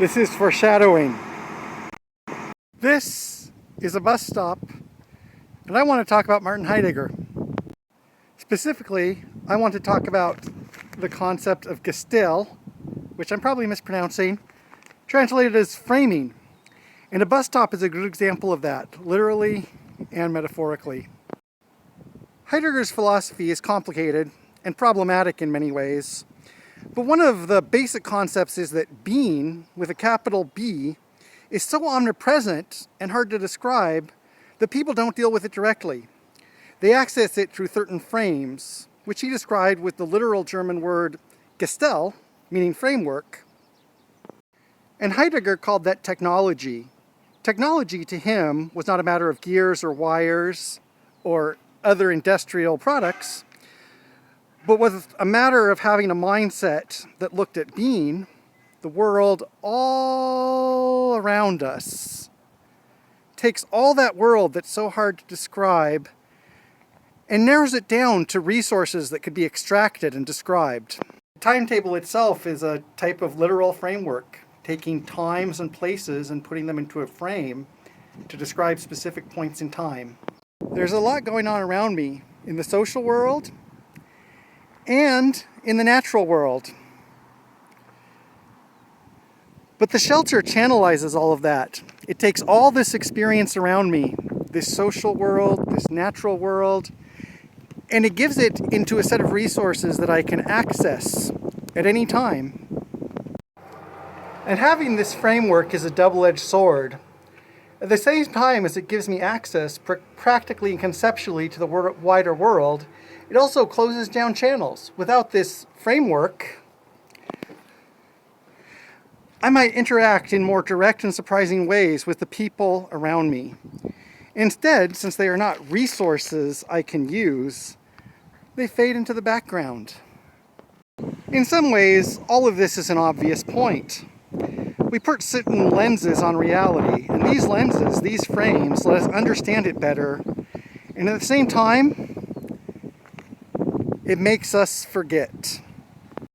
This is foreshadowing. This is a bus stop, and I want to talk about Martin Heidegger. Specifically, I want to talk about the concept of Gestell, which I'm probably mispronouncing, translated as framing. And a bus stop is a good example of that, literally and metaphorically. Heidegger's philosophy is complicated and problematic in many ways, but one of the basic concepts is that being, with a capital B, is so omnipresent and hard to describe that people don't deal with it directly. They access it through certain frames, which he described with the literal German word Gestell, meaning framework. And Heidegger called that technology. Technology to him was not a matter of gears or wires or other industrial products, but was a matter of having a mindset that looked at being, the world all around us, takes all that world that's so hard to describe and narrows it down to resources that could be extracted and described. The timetable itself is a type of literal framework, taking times and places and putting them into a frame to describe specific points in time. There's a lot going on around me in the social world and in the natural world. But the shelter channelizes all of that. It takes all this experience around me, this social world, this natural world, and it gives it into a set of resources that I can access at any time. And having this framework is a double-edged sword. At the same time as it gives me access practically and conceptually to the wider world, it also closes down channels. Without this framework, I might interact in more direct and surprising ways with the people around me. Instead, since they are not resources I can use, they fade into the background. In some ways, all of this is an obvious point. We put certain lenses on reality, and these lenses, these frames, let us understand it better, and at the same time, it makes us forget.